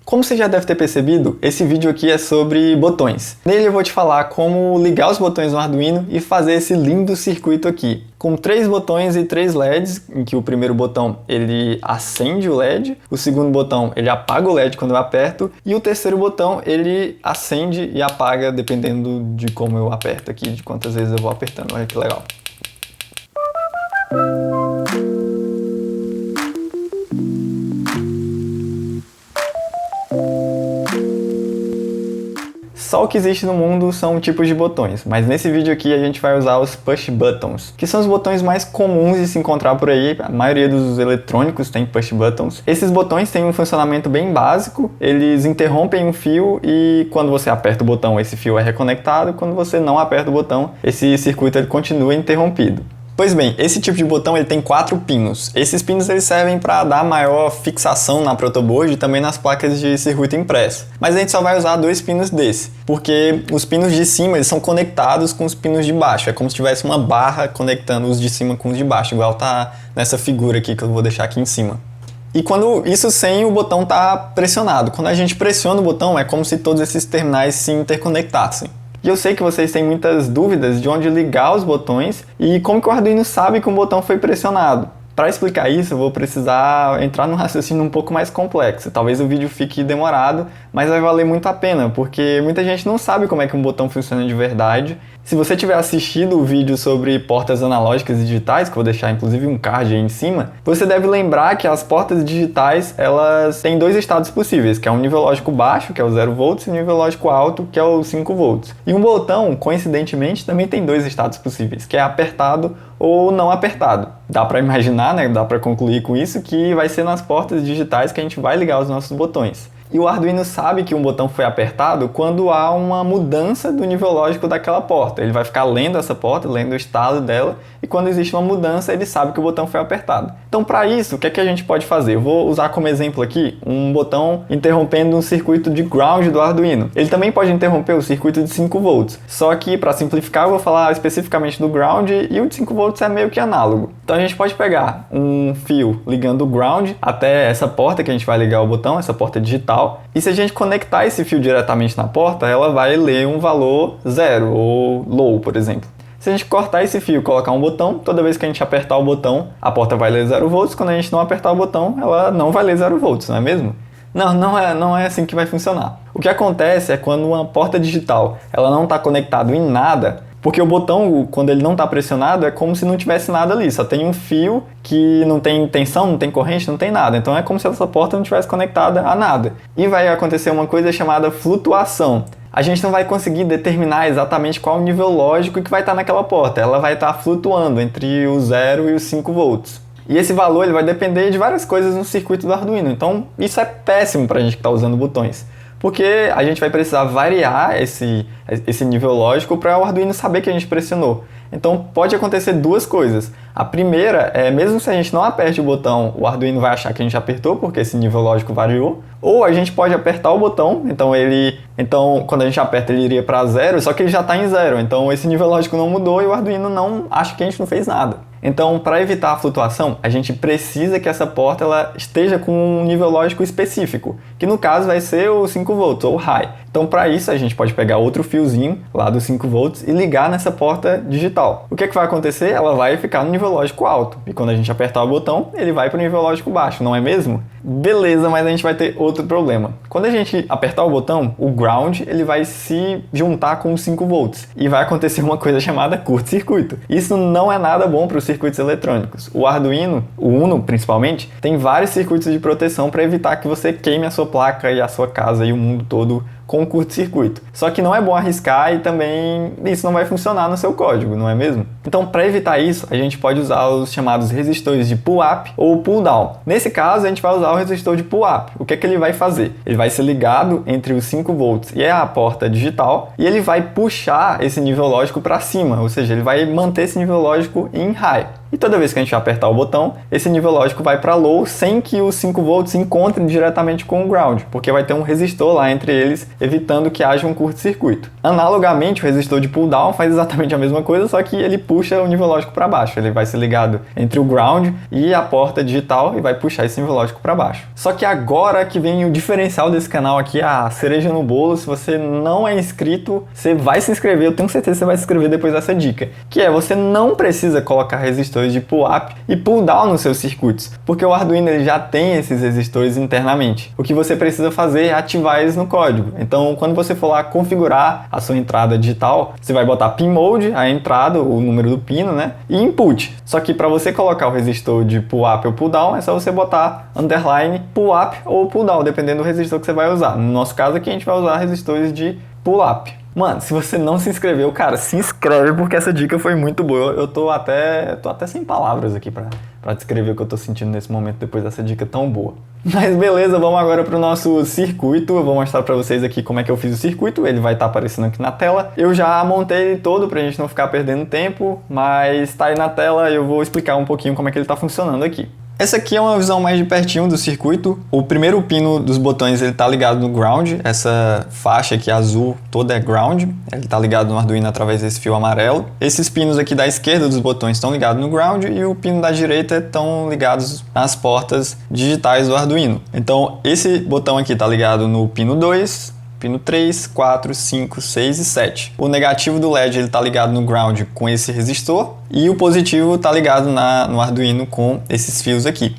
Como você já deve ter percebido, esse vídeo aqui é sobre botões. Nele eu vou te falar como ligar os botões no Arduino e fazer esse lindo circuito aqui. Com 3 botões e 3 LEDs, em que o primeiro botão ele acende o LED, o segundo botão ele apaga o LED quando eu aperto, e o terceiro botão ele acende e apaga dependendo de como eu aperto aqui, de quantas vezes eu vou apertando. Olha que legal. Só o que existe no mundo são tipos de botões, mas nesse vídeo aqui a gente vai usar os push buttons, que são os botões mais comuns de se encontrar por aí. A maioria dos eletrônicos tem push buttons. Esses botões têm um funcionamento bem básico, eles interrompem um fio e quando você aperta o botão esse fio é reconectado, quando você não aperta o botão esse circuito ele continua interrompido. Pois bem, esse tipo de botão ele tem 4 pinos. Esses pinos eles servem para dar maior fixação na protoboard e também nas placas de circuito impresso. Mas a gente só vai usar 2 pinos desse, porque os pinos de cima eles são conectados com os pinos de baixo. É como se tivesse uma barra conectando os de cima com os de baixo, igual tá nessa figura aqui que eu vou deixar aqui em cima. E quando isso sem o botão tá pressionado. Quando a gente pressiona o botão é como se todos esses terminais se interconectassem. E eu sei que vocês têm muitas dúvidas de onde ligar os botões e como que o Arduino sabe que um botão foi pressionado. Para explicar isso, eu vou precisar entrar num raciocínio um pouco mais complexo. Talvez o vídeo fique demorado, mas vai valer muito a pena, porque muita gente não sabe como é que um botão funciona de verdade. Se você tiver assistido o vídeo sobre portas analógicas e digitais, que eu vou deixar inclusive um card aí em cima, você deve lembrar que as portas digitais elas têm 2 estados possíveis, que é um nível lógico baixo, que é o 0 volts, e um nível lógico alto, que é o 5 volts. E um botão, coincidentemente, também tem 2 estados possíveis, que é apertado ou não apertado. Dá para imaginar, né? Dá para concluir com isso que vai ser nas portas digitais que a gente vai ligar os nossos botões. E o Arduino sabe que um botão foi apertado quando há uma mudança do nível lógico daquela porta. Ele vai ficar lendo essa porta, lendo o estado dela, e quando existe uma mudança, ele sabe que o botão foi apertado. Então, para isso, o que é que a gente pode fazer? Eu vou usar como exemplo aqui um botão interrompendo um circuito de ground do Arduino. Ele também pode interromper o circuito de 5 volts. Só que, para simplificar, eu vou falar especificamente do ground, e o de 5 volts é meio que análogo. Então, a gente pode pegar um fio ligando o ground até essa porta que a gente vai ligar o botão, essa porta digital. E se a gente conectar esse fio diretamente na porta, ela vai ler um valor 0 ou low, por exemplo. Se a gente cortar esse fio e colocar um botão, toda vez que a gente apertar o botão, a porta vai ler 0 volts. Quando a gente não apertar o botão, ela não vai ler 0 volts, não é mesmo? Não é assim que vai funcionar. O que acontece é quando uma porta digital ela não está conectada em nada, porque o botão, quando ele não está pressionado, é como se não tivesse nada ali. Só tem um fio que não tem tensão, não tem corrente, não tem nada. Então é como se essa porta não tivesse conectada a nada. E vai acontecer uma coisa chamada flutuação. A gente não vai conseguir determinar exatamente qual o nível lógico que vai estar naquela porta. Ela vai estar flutuando entre o 0 e os 5 volts. E esse valor ele vai depender de várias coisas no circuito do Arduino. Então isso é péssimo para a gente que está usando botões. Porque a gente vai precisar variar esse nível lógico para o Arduino saber que a gente pressionou. Então pode acontecer 2 coisas. A primeira é, mesmo se a gente não aperte o botão, o Arduino vai achar que a gente apertou, porque esse nível lógico variou. Ou a gente pode apertar o botão, então quando a gente aperta ele iria para 0, só que ele já está em 0. Então esse nível lógico não mudou e o Arduino não acha que a gente não fez nada. Então, para evitar a flutuação, a gente precisa que essa porta ela esteja com um nível lógico específico, que no caso vai ser o 5 volts ou high. Então, para isso, a gente pode pegar outro fiozinho lá dos 5 volts e ligar nessa porta digital. O que é que vai acontecer? Ela vai ficar no nível lógico alto. E quando a gente apertar o botão, ele vai para o nível lógico baixo, não é mesmo? Beleza, mas a gente vai ter outro problema. Quando a gente apertar o botão, o ground ele vai se juntar com os 5 volts e vai acontecer uma coisa chamada curto-circuito. Isso não é nada bom para os circuitos eletrônicos. O Arduino, o Uno principalmente, tem vários circuitos de proteção para evitar que você queime a sua placa e a sua casa e o mundo todo com curto-circuito. Só que não é bom arriscar e também isso não vai funcionar no seu código, não é mesmo? Então, para evitar isso, a gente pode usar os chamados resistores de pull-up ou pull-down. Nesse caso, a gente vai usar o resistor de pull-up. O que é que ele vai fazer? Ele vai ser ligado entre os 5 volts e a porta digital e ele vai puxar esse nível lógico para cima, ou seja, ele vai manter esse nível lógico em high. E toda vez que a gente apertar o botão, esse nível lógico vai para low sem que os 5 volts encontrem diretamente com o ground, porque vai ter um resistor lá entre eles, evitando que haja um curto-circuito. Analogamente, o resistor de pull-down faz exatamente a mesma coisa, só que ele puxa o nível lógico para baixo. Ele vai ser ligado entre o ground e a porta digital e vai puxar esse nível lógico para baixo. Só que agora que vem o diferencial desse canal aqui, a cereja no bolo. Se você não é inscrito, você vai se inscrever. Eu tenho certeza que você vai se inscrever depois dessa dica, que é você não precisa colocar resistores de pull-up e pull-down nos seus circuitos, porque o Arduino ele já tem esses resistores internamente. O que você precisa fazer é ativar eles no código. Então, quando você for lá configurar a sua entrada digital, você vai botar pin mode, a entrada, o número do pino, né? E input. Só que para você colocar o resistor de pull-up ou pull-down, é só você botar underline pull-up ou pull-down, dependendo do resistor que você vai usar. No nosso caso aqui, a gente vai usar resistores de pull-up. Mano, se você não se inscreveu, cara, se inscreve porque essa dica foi muito boa. Eu tô até sem palavras aqui pra descrever o que eu tô sentindo nesse momento depois dessa dica tão boa. Mas beleza, vamos agora pro nosso circuito. Eu vou mostrar pra vocês aqui como é que eu fiz o circuito. Ele vai estar aparecendo aqui na tela. Eu já montei ele todo pra gente não ficar perdendo tempo, mas tá aí na tela e eu vou explicar um pouquinho como é que ele tá funcionando aqui. Essa aqui é uma visão mais de pertinho do circuito. O primeiro pino dos botões ele está ligado no ground. Essa faixa aqui azul toda é ground. Ele está ligado no Arduino através desse fio amarelo. Esses pinos aqui da esquerda dos botões estão ligados no ground e o pino da direita estão ligados nas portas digitais do Arduino. Então esse botão aqui está ligado no pino 2, pino 3, 4, 5, 6 e 7. O negativo do LED está ligado no ground com esse resistor e o positivo está ligado no Arduino com esses fios aqui.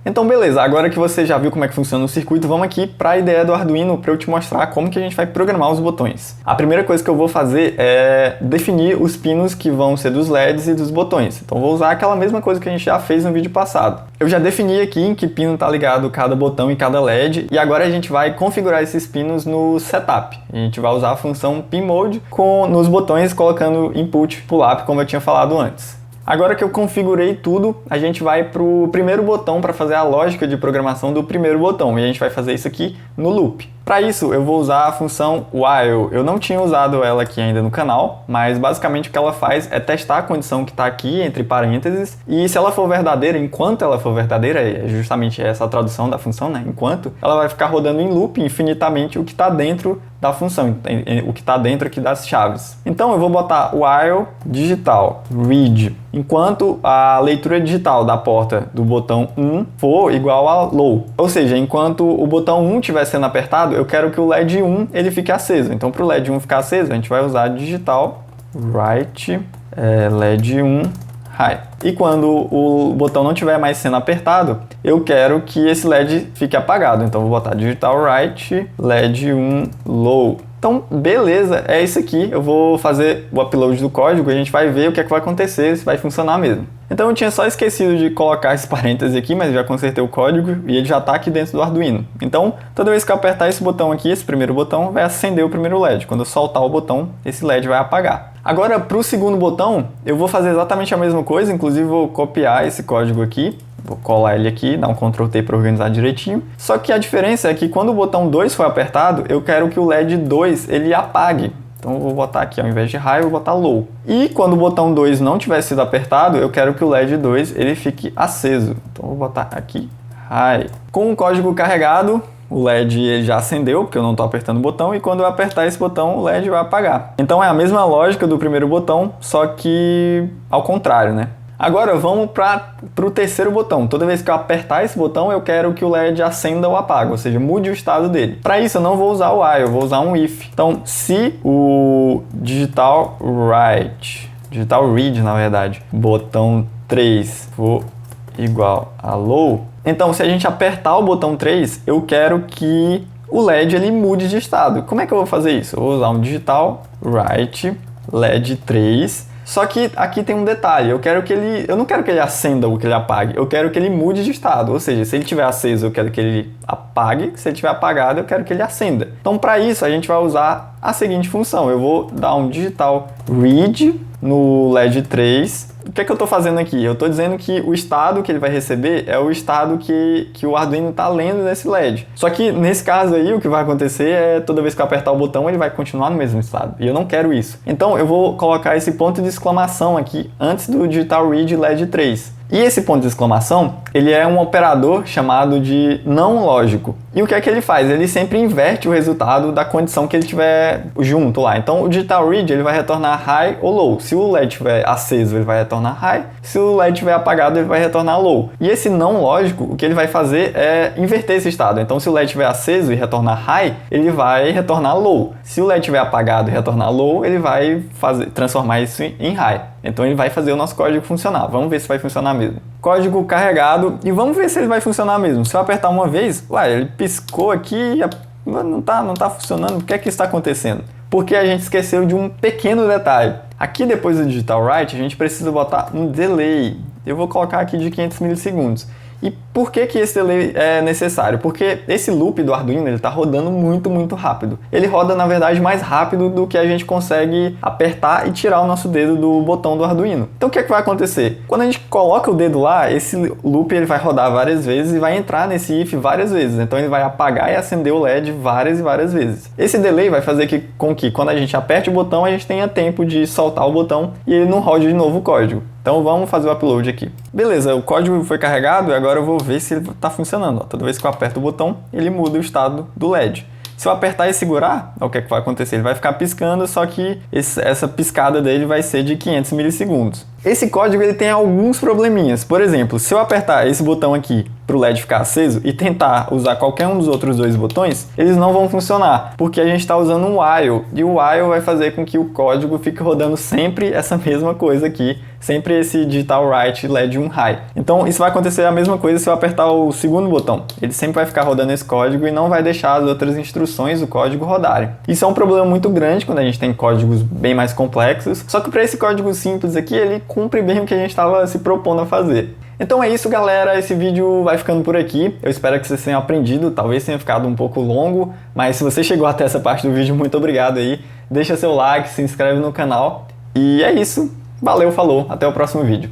Então beleza, agora que você já viu como é que funciona o circuito, vamos aqui para a ideia do Arduino para eu te mostrar como que a gente vai programar os botões. A primeira coisa que eu vou fazer é definir os pinos que vão ser dos LEDs e dos botões. Então vou usar aquela mesma coisa que a gente já fez no vídeo passado. Eu já defini aqui em que pino está ligado cada botão e cada LED e agora a gente vai configurar esses pinos no setup. A gente vai usar a função pinMode nos botões colocando input pull-up como eu tinha falado antes. Agora que eu configurei tudo, a gente vai para o primeiro botão para fazer a lógica de programação do primeiro botão. E a gente vai fazer isso aqui no loop. Para isso, eu vou usar a função while. Eu não tinha usado ela aqui ainda no canal, mas basicamente o que ela faz é testar a condição que está aqui entre parênteses. E se ela for verdadeira, enquanto ela for verdadeira, é justamente essa a tradução da função, né? Enquanto, ela vai ficar rodando em loop infinitamente o que está dentro da função, o que está dentro aqui das chaves. Então eu vou botar while digital read, enquanto a leitura digital da porta do botão 1 for igual a low. Ou seja, enquanto o botão 1 estiver sendo apertado, eu quero que o LED 1 ele fique aceso. Então para o LED 1 ficar aceso, a gente vai usar digital write LED 1 high. E quando o botão não estiver mais sendo apertado, eu quero que esse LED fique apagado. Então vou botar digital write LED 1 low. Então, beleza, é isso aqui. Eu vou fazer o upload do código e a gente vai ver o que é que vai acontecer, se vai funcionar mesmo. Então eu tinha só esquecido de colocar esse parêntese aqui, mas já consertei o código e ele já está aqui dentro do Arduino. Então, toda vez que eu apertar esse botão aqui, esse primeiro botão, vai acender o primeiro LED. Quando eu soltar o botão, esse LED vai apagar. Agora, para o segundo botão, eu vou fazer exatamente a mesma coisa, inclusive vou copiar esse código aqui. Vou colar ele aqui, dar um Ctrl T para organizar direitinho. Só que a diferença é que quando o botão 2 for apertado, eu quero que o LED 2 ele apague. Então eu vou botar aqui, ao invés de high, eu vou botar low. E quando o botão 2 não tiver sido apertado, eu quero que o LED 2 ele fique aceso. Então eu vou botar aqui high. Com o código carregado, o LED ele já acendeu, porque eu não estou apertando o botão, e quando eu apertar esse botão, o LED vai apagar. Então é a mesma lógica do primeiro botão, só que ao contrário, né? Agora vamos para o terceiro botão. Toda vez que eu apertar esse botão, eu quero que o LED acenda ou apague, ou seja, mude o estado dele. Para isso eu não vou usar o while, eu vou usar um if. Então, se o digital read, na verdade, botão 3 for igual a low, então se a gente apertar o botão 3, eu quero que o LED ele mude de estado. Como é que eu vou fazer isso? Eu vou usar um digital write LED 3. Só que aqui tem um detalhe, eu não quero que ele acenda ou que ele apague, eu quero que ele mude de estado, ou seja, se ele estiver aceso eu quero que ele apague, se ele estiver apagado eu quero que ele acenda. Então para isso a gente vai usar a seguinte função, eu vou dar um digital read no LED 3 o que é que eu estou fazendo aqui? Eu estou dizendo que o estado que ele vai receber é o estado que o Arduino está lendo nesse LED. Só que nesse caso aí, o que vai acontecer é toda vez que eu apertar o botão, ele vai continuar no mesmo estado. E eu não quero isso. Então eu vou colocar esse ponto de exclamação aqui antes do Digital Read LED 3. E esse ponto de exclamação, ele é um operador chamado de não lógico. E o que é que ele faz? Ele sempre inverte o resultado da condição que ele tiver junto lá. Então o Digital Read ele vai retornar high ou low. Se o LED estiver aceso, ele vai retornar high. Se o LED estiver apagado, ele vai retornar low. E esse não lógico, o que ele vai fazer é inverter esse estado. Então se o LED estiver aceso e retornar high, ele vai retornar low. Se o LED estiver apagado e retornar low, ele vai transformar isso em high. Então ele vai fazer o nosso código funcionar. Vamos ver se vai funcionar mesmo. Código carregado e vamos ver se ele vai funcionar mesmo. Se eu apertar uma vez, ele piscou aqui, não tá funcionando. O que é que está acontecendo? Porque a gente esqueceu de um pequeno detalhe. Aqui depois do Digital Write, a gente precisa botar um delay. Eu vou colocar aqui de 500 milissegundos. E por que esse delay é necessário? Porque esse loop do Arduino está rodando muito rápido. Ele roda, na verdade, mais rápido do que a gente consegue apertar e tirar o nosso dedo do botão do Arduino. Então o que é que vai acontecer? Quando a gente coloca o dedo lá, esse loop ele vai rodar várias vezes e vai entrar nesse if várias vezes. Então ele vai apagar e acender o LED várias e várias vezes. Esse delay vai fazer com que quando a gente aperte o botão, a gente tenha tempo de soltar o botão e ele não rode de novo o código. Então vamos fazer o upload aqui. Beleza, o código foi carregado e agora eu vou ver se ele está funcionando. Toda vez que eu aperto o botão, ele muda o estado do LED. Se eu apertar e segurar, o que é que vai acontecer? Ele vai ficar piscando, só que essa piscada dele vai ser de 500 milissegundos. Esse código ele tem alguns probleminhas. Por exemplo, se eu apertar esse botão aqui para o LED ficar aceso e tentar usar qualquer um dos outros dois botões, eles não vão funcionar, porque a gente está usando um while, e o while vai fazer com que o código fique rodando sempre essa mesma coisa aqui, sempre esse Digital Write LED 1 high. Então isso vai acontecer a mesma coisa se eu apertar o segundo botão. Ele sempre vai ficar rodando esse código e não vai deixar as outras instruções do código rodarem. Isso é um problema muito grande quando a gente tem códigos bem mais complexos, só que para esse código simples aqui, ele cumpre bem o que a gente estava se propondo a fazer. Então é isso, galera, esse vídeo vai ficando por aqui. Eu espero que vocês tenham aprendido, talvez tenha ficado um pouco longo, mas se você chegou até essa parte do vídeo, muito obrigado aí. Deixa seu like, se inscreve no canal. E é isso, valeu, falou, até o próximo vídeo.